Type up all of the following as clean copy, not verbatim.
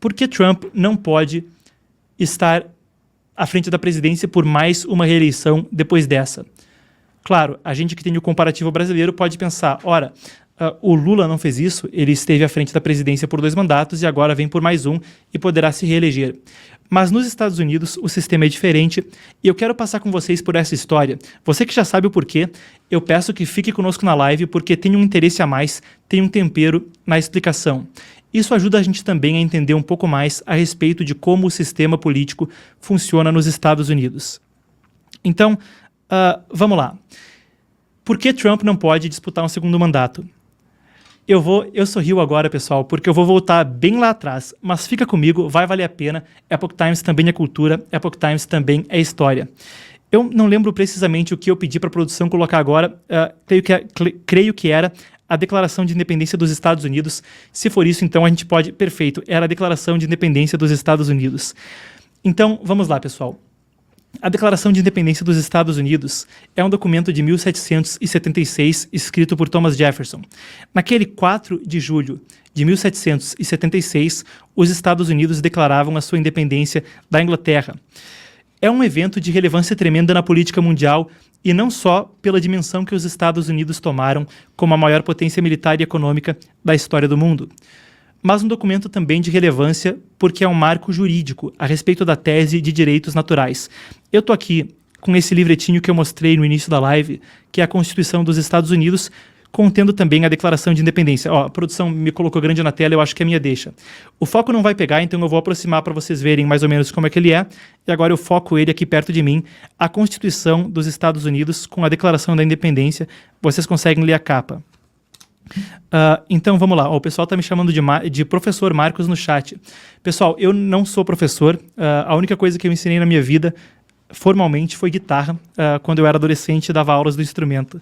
por que Trump não pode estar à frente da presidência por mais uma reeleição depois dessa? Claro, a gente que tem o comparativo brasileiro pode pensar, ora, o Lula não fez isso, ele esteve à frente da presidência por 2 mandatos e agora vem por mais um e poderá se reeleger. Mas nos Estados Unidos o sistema é diferente e eu quero passar com vocês por essa história. Você que já sabe o porquê, eu peço que fique conosco na live porque tem um interesse a mais, tem um tempero na explicação. Isso ajuda a gente também a entender um pouco mais a respeito de como o sistema político funciona nos Estados Unidos. Então, vamos lá. Por que Trump não pode disputar um segundo mandato? Eu sorrio agora, pessoal, porque eu vou voltar bem lá atrás, mas fica comigo, vai valer a pena. Epoch Times também é cultura, Epoch Times também é história. Eu não lembro precisamente o que eu pedi para a produção colocar agora, creio que era a Declaração de Independência dos Estados Unidos. Se for isso, então a gente pode... Perfeito, era a Declaração de Independência dos Estados Unidos. Então, vamos lá, pessoal. A Declaração de Independência dos Estados Unidos é um documento de 1776 escrito por Thomas Jefferson. Naquele 4 de julho de 1776, os Estados Unidos declaravam a sua independência da Inglaterra. É um evento de relevância tremenda na política mundial e não só pela dimensão que os Estados Unidos tomaram como a maior potência militar e econômica da história do mundo, mas um documento também de relevância porque é um marco jurídico a respeito da tese de direitos naturais. Eu estou aqui com esse livretinho que eu mostrei no início da live, que é a Constituição dos Estados Unidos, contendo também a Declaração de Independência. Ó, a produção me colocou grande na tela, eu acho que é a minha deixa. O foco não vai pegar, então eu vou aproximar para vocês verem mais ou menos como é que ele é, e agora eu foco ele aqui perto de mim, a Constituição dos Estados Unidos com a Declaração da Independência. Vocês conseguem ler a capa. Então vamos lá, o pessoal está me chamando de professor Marcos no chat. Pessoal, eu não sou professor, a única coisa que eu ensinei na minha vida formalmente foi guitarra, quando eu era adolescente e dava aulas do instrumento.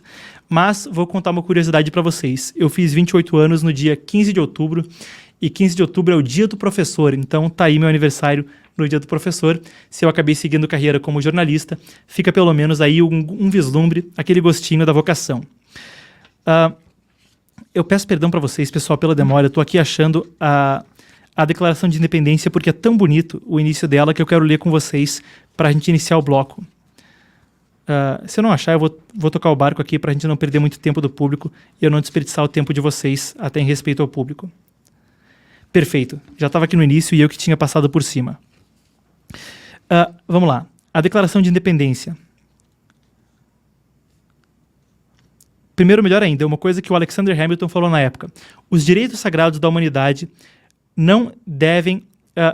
Mas vou contar uma curiosidade para vocês. Eu fiz 28 anos no dia 15 de outubro, e 15 de outubro é o dia do professor, então tá aí meu aniversário no dia do professor. Se eu acabei seguindo carreira como jornalista, fica pelo menos aí um vislumbre, aquele gostinho da vocação. Eu peço perdão para vocês, pessoal, pela demora. Eu estou aqui achando a Declaração de Independência porque é tão bonito o início dela que eu quero ler com vocês para a gente iniciar o bloco. Se eu não achar, eu vou tocar o barco aqui para a gente não perder muito tempo do público e eu não desperdiçar o tempo de vocês até em respeito ao público. Perfeito. Já estava aqui no início e eu que tinha passado por cima. Vamos lá. A Declaração de Independência. Primeiro, melhor ainda, uma coisa que o Alexander Hamilton falou na época. Os direitos sagrados da humanidade não devem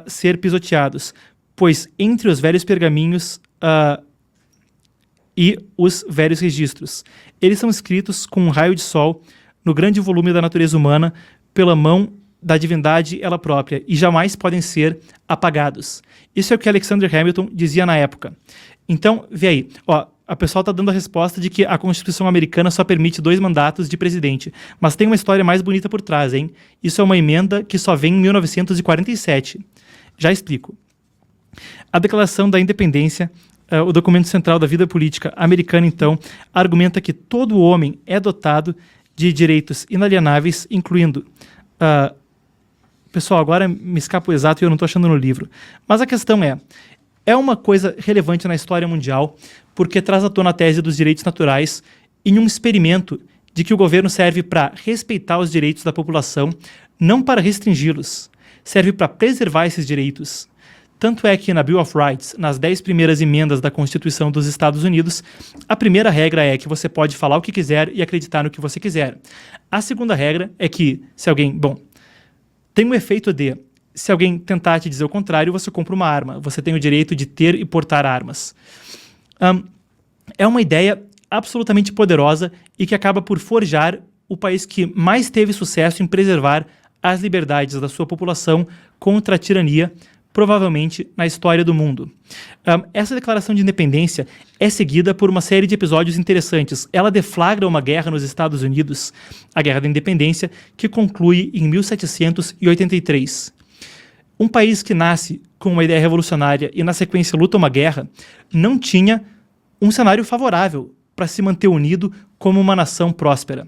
ser pisoteados, pois entre os velhos pergaminhos e os velhos registros, eles são escritos com um raio de sol no grande volume da natureza humana pela mão da divindade ela própria e jamais podem ser apagados. Isso é o que Alexander Hamilton dizia na época. Então, vê aí, ó, a pessoa está dando a resposta de que a Constituição americana só permite 2 mandatos de presidente. Mas tem uma história mais bonita por trás, hein? Isso é uma emenda que só vem em 1947. Já explico. A Declaração da Independência, o documento central da vida política americana, então, argumenta que todo homem é dotado de direitos inalienáveis, incluindo... pessoal, agora me escapa o exato e eu não estou achando no livro. Mas a questão é uma coisa relevante na história mundial, porque traz à tona a tese dos direitos naturais em um experimento de que o governo serve para respeitar os direitos da população, não para restringi-los. Serve para preservar esses direitos. Tanto é que na Bill of Rights, nas 10 primeiras emendas da Constituição dos Estados Unidos, a primeira regra é que você pode falar o que quiser e acreditar no que você quiser. A segunda regra é que, se alguém... Bom, tem um efeito de... Se alguém tentar te dizer o contrário, você compra uma arma. Você tem o direito de ter e portar armas. É uma ideia absolutamente poderosa e que acaba por forjar o país que mais teve sucesso em preservar as liberdades da sua população contra a tirania, provavelmente na história do mundo. Essa declaração de independência é seguida por uma série de episódios interessantes. Ela deflagra uma guerra nos Estados Unidos, a Guerra da Independência, que conclui em 1783. Um país que nasce com uma ideia revolucionária e na sequência luta uma guerra, não tinha um cenário favorável para se manter unido como uma nação próspera.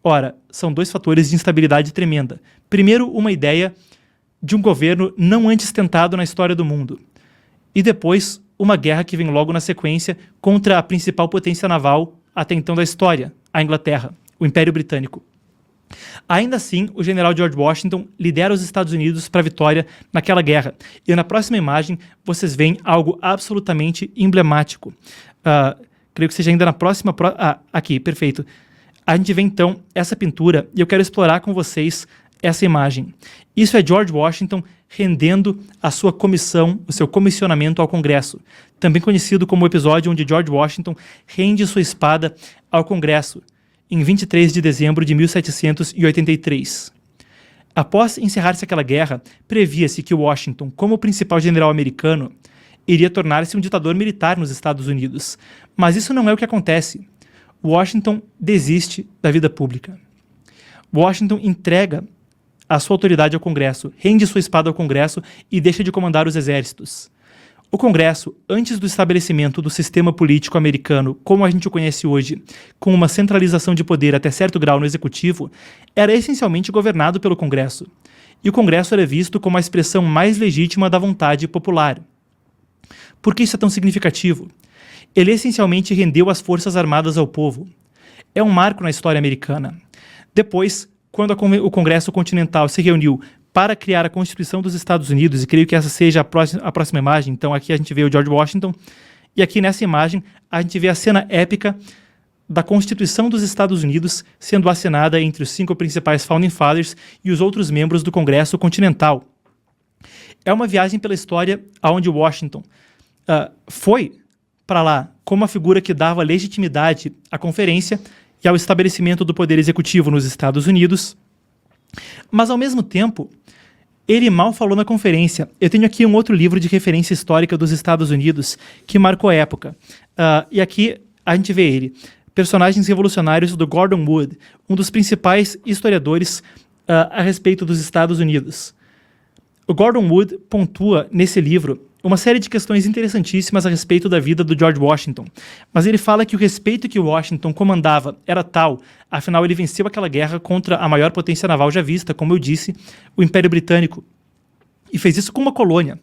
Ora, são 2 fatores de instabilidade tremenda. Primeiro, uma ideia de um governo não antes tentado na história do mundo. E depois, uma guerra que vem logo na sequência contra a principal potência naval até então da história, a Inglaterra, o Império Britânico. Ainda assim, o general George Washington lidera os Estados Unidos para a vitória naquela guerra. E na próxima imagem, vocês veem algo absolutamente emblemático. Creio que seja ainda na próxima... aqui, perfeito. A gente vê então essa pintura e eu quero explorar com vocês essa imagem. Isso é George Washington rendendo a sua comissão, o seu comissionamento ao Congresso, também conhecido como o episódio onde George Washington rende sua espada ao Congresso, em 23 de dezembro de 1783. Após encerrar-se aquela guerra, previa-se que Washington, como o principal general americano, iria tornar-se um ditador militar nos Estados Unidos. Mas isso não é o que acontece. Washington desiste da vida pública. Washington entrega a sua autoridade ao Congresso, rende sua espada ao Congresso e deixa de comandar os exércitos. O Congresso, antes do estabelecimento do sistema político americano como a gente o conhece hoje, com uma centralização de poder até certo grau no executivo, era essencialmente governado pelo Congresso. E o Congresso era visto como a expressão mais legítima da vontade popular. Por que isso é tão significativo? Ele essencialmente rendeu as Forças Armadas ao povo. É um marco na história americana. Depois, quando o Congresso Continental se reuniu para criar a Constituição dos Estados Unidos, e creio que essa seja a próxima imagem, então aqui a gente vê o George Washington, e aqui nessa imagem a gente vê a cena épica da Constituição dos Estados Unidos sendo assinada entre os 5 principais Founding Fathers e os outros membros do Congresso Continental. É uma viagem pela história onde Washington foi para lá como a figura que dava legitimidade à conferência e ao estabelecimento do poder executivo nos Estados Unidos, mas ao mesmo tempo, ele mal falou na conferência. Eu tenho aqui um outro livro de referência histórica dos Estados Unidos que marcou a época, e aqui a gente vê ele, Personagens Revolucionários do Gordon Wood, um dos principais historiadores a respeito dos Estados Unidos. O Gordon Wood pontua nesse livro uma série de questões interessantíssimas a respeito da vida do George Washington, mas ele fala que o respeito que Washington comandava era tal, afinal ele venceu aquela guerra contra a maior potência naval já vista, como eu disse, o Império Britânico, e fez isso com uma colônia.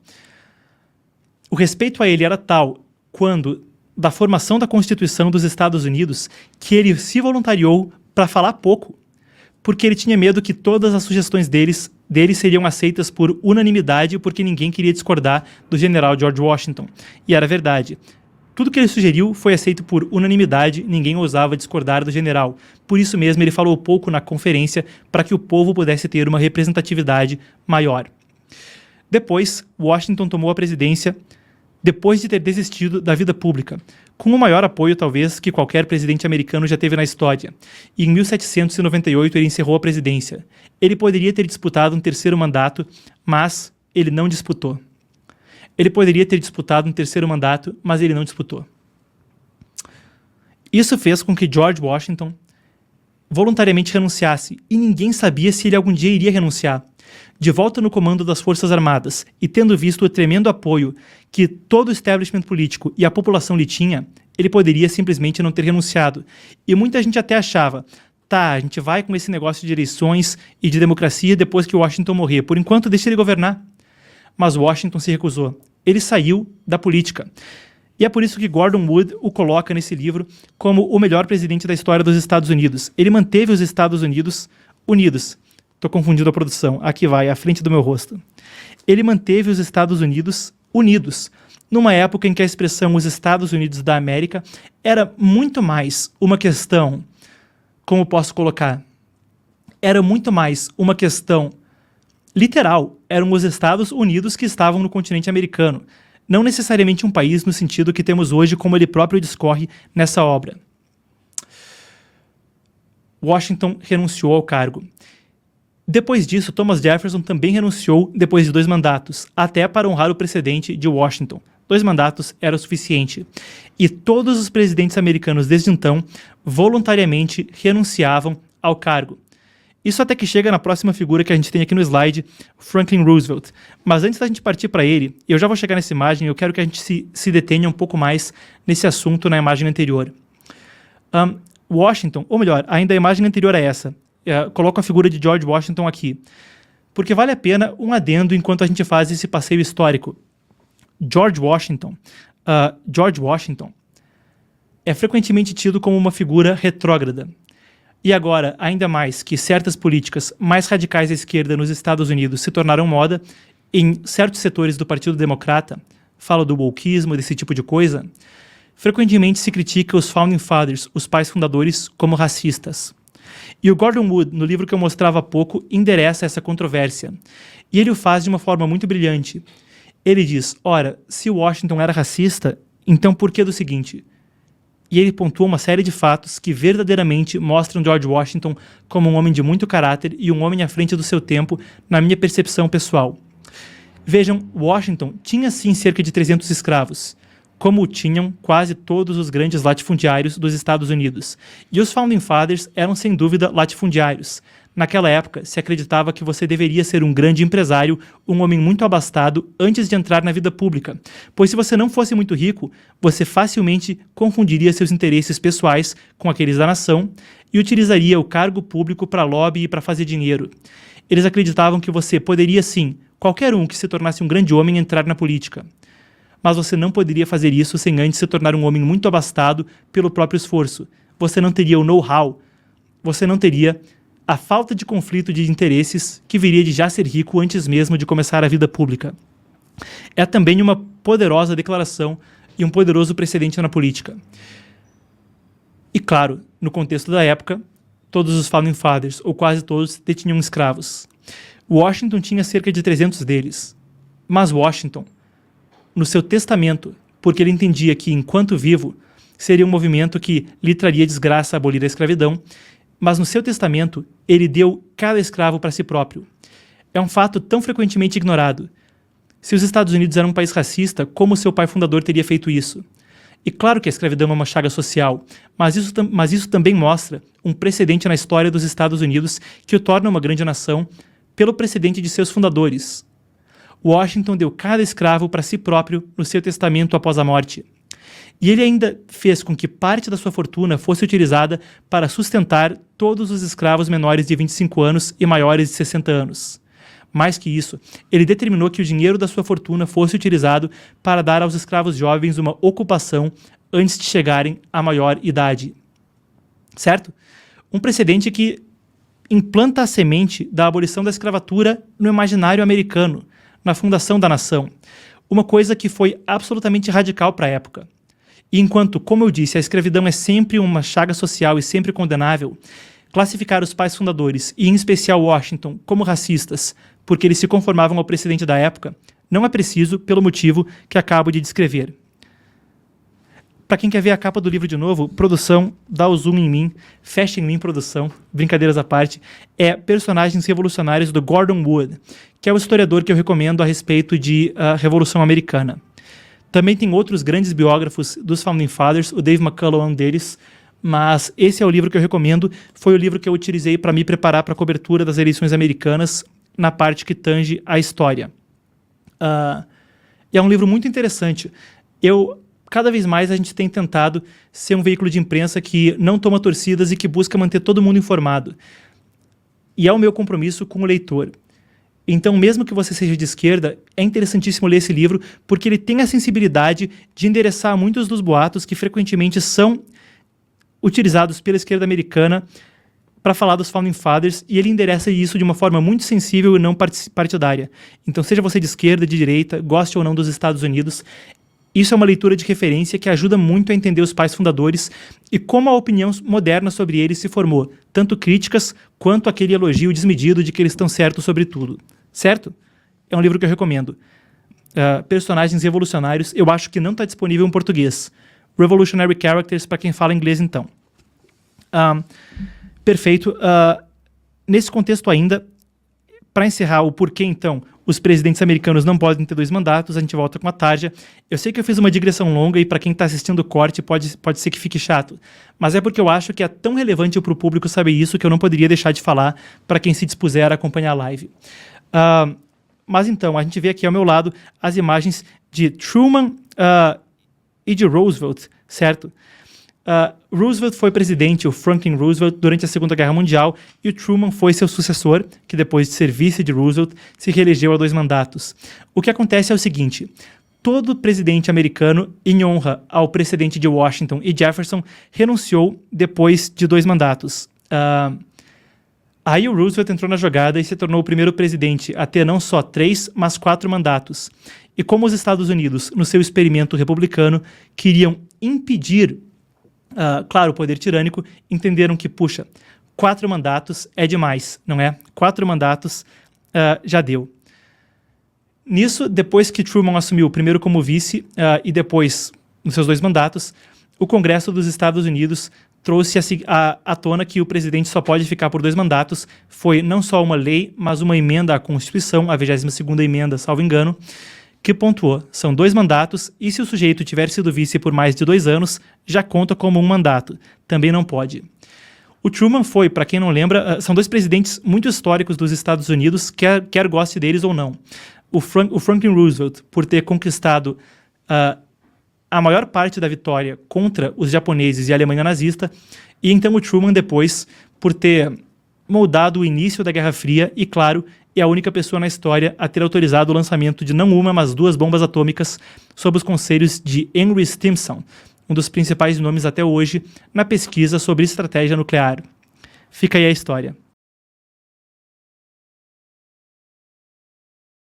O respeito a ele era tal, quando, da formação da Constituição dos Estados Unidos, que ele se voluntariou para falar pouco, porque ele tinha medo que todas as sugestões dele seriam aceitas por unanimidade, porque ninguém queria discordar do general George Washington. E era verdade. Tudo que ele sugeriu foi aceito por unanimidade, ninguém ousava discordar do general. Por isso mesmo ele falou pouco na conferência, para que o povo pudesse ter uma representatividade maior. Depois, Washington tomou a presidência depois de ter desistido da vida pública, com o maior apoio, talvez, que qualquer presidente americano já teve na história. E em 1798 ele encerrou a presidência. Ele poderia ter disputado um terceiro mandato, mas ele não disputou. Ele poderia ter disputado um terceiro mandato, mas ele não disputou. Isso fez com que George Washington voluntariamente renunciasse, e ninguém sabia se ele algum dia iria renunciar. De volta no comando das Forças Armadas e tendo visto o tremendo apoio que todo o establishment político e a população lhe tinha, ele poderia simplesmente não ter renunciado. E muita gente até achava, tá, a gente vai com esse negócio de eleições e de democracia depois que Washington morrer. Por enquanto, deixa ele governar. Mas Washington se recusou. Ele saiu da política. E é por isso que Gordon Wood o coloca nesse livro como o melhor presidente da história dos Estados Unidos. Ele manteve os Estados Unidos unidos. Estou confundindo a produção. Aqui vai, à frente do meu rosto. Ele manteve os Estados Unidos unidos, numa época em que a expressão os Estados Unidos da América era muito mais uma questão, como posso colocar, era muito mais uma questão literal. Eram os Estados Unidos que estavam no continente americano, não necessariamente um país no sentido que temos hoje, como ele próprio discorre nessa obra. Washington renunciou ao cargo. Depois disso, Thomas Jefferson também renunciou depois de 2 mandatos, até para honrar o precedente de Washington. 2 mandatos era o suficiente. E todos os presidentes americanos desde então voluntariamente renunciavam ao cargo. Isso até que chega na próxima figura que a gente tem aqui no slide, Franklin Roosevelt. Mas antes da gente partir para ele, eu já vou chegar nessa imagem, eu quero que a gente se detenha um pouco mais nesse assunto na imagem anterior. Washington, ou melhor, ainda a imagem anterior a essa, coloco a figura de George Washington aqui. porque vale a pena um adendo enquanto a gente faz esse passeio histórico. George Washington é frequentemente tido como uma figura retrógrada. E agora, ainda mais que certas políticas mais radicais à esquerda nos Estados Unidos se tornaram moda, em certos setores do Partido Democrata, falo do wokeismo, desse tipo de coisa, frequentemente se critica os Founding Fathers, os pais fundadores, como racistas. E o Gordon Wood, no livro que eu mostrava há pouco, endereça essa controvérsia. E ele o faz de uma forma muito brilhante. Ele diz, ora, se Washington era racista, então por que do seguinte? E ele pontua uma série de fatos que verdadeiramente mostram George Washington como um homem de muito caráter e um homem à frente do seu tempo, na minha percepção pessoal. Vejam, Washington tinha sim cerca de 300 escravos, como tinham quase todos os grandes latifundiários dos Estados Unidos. E os Founding Fathers eram sem dúvida latifundiários. Naquela época, se acreditava que você deveria ser um grande empresário, um homem muito abastado, antes de entrar na vida pública. Pois se você não fosse muito rico, você facilmente confundiria seus interesses pessoais com aqueles da nação e utilizaria o cargo público para lobby e para fazer dinheiro. Eles acreditavam que você poderia sim, qualquer um que se tornasse um grande homem, entrar na política. Mas você não poderia fazer isso sem antes se tornar um homem muito abastado pelo próprio esforço. Você não teria o know-how, você não teria a falta de conflito de interesses que viria de já ser rico antes mesmo de começar a vida pública. É também uma poderosa declaração e um poderoso precedente na política. E claro, no contexto da época, todos os Founding Fathers, ou quase todos, detinham escravos. Washington tinha cerca de 300 deles. Mas Washington, no seu testamento, porque ele entendia que, enquanto vivo, seria um movimento que lhe traria desgraça abolir a escravidão, mas no seu testamento, ele deu cada escravo para si próprio. É um fato tão frequentemente ignorado. Se os Estados Unidos eram um país racista, como seu pai fundador teria feito isso? E claro que a escravidão é uma chaga social, mas isso também mostra um precedente na história dos Estados Unidos que o torna uma grande nação pelo precedente de seus fundadores. Washington deu cada escravo para si próprio no seu testamento após a morte. E ele ainda fez com que parte da sua fortuna fosse utilizada para sustentar todos os escravos menores de 25 anos e maiores de 60 anos. Mais que isso, ele determinou que o dinheiro da sua fortuna fosse utilizado para dar aos escravos jovens uma ocupação antes de chegarem à maior idade. Certo? Um precedente que implanta a semente da abolição da escravatura no imaginário americano, na fundação da nação. Uma coisa que foi absolutamente radical para a época. E enquanto, como eu disse, a escravidão é sempre uma chaga social e sempre condenável, classificar os pais fundadores, e em especial Washington, como racistas, porque eles se conformavam ao precedente da época, não é preciso pelo motivo que acabo de descrever. Para quem quer ver a capa do livro de novo, produção, dá o zoom em mim, fecha em mim, produção, brincadeiras à parte, é Personagens Revolucionários do Gordon Wood, que é o historiador que eu recomendo a respeito de Revolução Americana. Também tem outros grandes biógrafos dos Founding Fathers, o Dave McCullough é um deles, mas esse é o livro que eu recomendo, foi o livro que eu utilizei para me preparar para a cobertura das eleições americanas na parte que tange a história. É um livro muito interessante. Cada vez mais a gente tem tentado ser um veículo de imprensa que não toma torcidas e que busca manter todo mundo informado. E é o meu compromisso com o leitor. Então, mesmo que você seja de esquerda, é interessantíssimo ler esse livro, porque ele tem a sensibilidade de endereçar muitos dos boatos que frequentemente são utilizados pela esquerda americana para falar dos Founding Fathers, e ele endereça isso de uma forma muito sensível e não partidária. Então, seja você de esquerda, de direita, goste ou não dos Estados Unidos, isso é uma leitura de referência que ajuda muito a entender os pais fundadores e como a opinião moderna sobre eles se formou, tanto críticas quanto aquele elogio desmedido de que eles estão certos sobre tudo. Certo? É um livro que eu recomendo. Personagens Revolucionários, eu acho que não está disponível em português. Revolutionary Characters, para quem fala inglês, então. Perfeito. Nesse contexto ainda, para encerrar o porquê, então, os presidentes americanos não podem ter 2 mandatos, a gente volta com a Tarja. Eu sei que eu fiz uma digressão longa e para quem está assistindo o corte pode ser que fique chato, mas é porque eu acho que é tão relevante para o público saber isso que eu não poderia deixar de falar para quem se dispuser a acompanhar a live. Mas então, a gente vê aqui ao meu lado as imagens de Truman e de Roosevelt, certo? Roosevelt foi presidente, o Franklin Roosevelt, durante a Segunda Guerra Mundial, e o Truman foi seu sucessor, que depois de ser vice de Roosevelt, se reelegeu a 2 mandatos. O que acontece é o seguinte: todo presidente americano, em honra ao precedente de Washington e Jefferson, renunciou depois de 2 mandatos. Aí o Roosevelt entrou na jogada e se tornou o primeiro presidente a ter não só 3, mas 4 mandatos. E como os Estados Unidos, no seu experimento republicano, queriam impedir, claro, o poder tirânico, entenderam que, puxa, 4 mandatos é demais, não é? 4 mandatos já deu. Nisso, depois que Truman assumiu, primeiro como vice e depois nos seus 2 mandatos, o Congresso dos Estados Unidos trouxe à tona que o presidente só pode ficar por 2 mandatos. Foi não só uma lei, mas uma emenda à Constituição, a 22ª emenda, salvo engano, que pontuou: são 2 mandatos e se o sujeito tiver sido vice por mais de 2 anos, já conta como um mandato. Também não pode. O Truman foi, para quem não lembra, são 2 presidentes muito históricos dos Estados Unidos, quer goste deles ou não. O Franklin Roosevelt, por ter conquistado a maior parte da vitória contra os japoneses e a Alemanha nazista, e então o Truman depois, por ter moldado o início da Guerra Fria e, claro, é a única pessoa na história a ter autorizado o lançamento de não uma, mas 2 bombas atômicas sob os conselhos de Henry Stimson, um dos principais nomes até hoje na pesquisa sobre estratégia nuclear. Fica aí a história.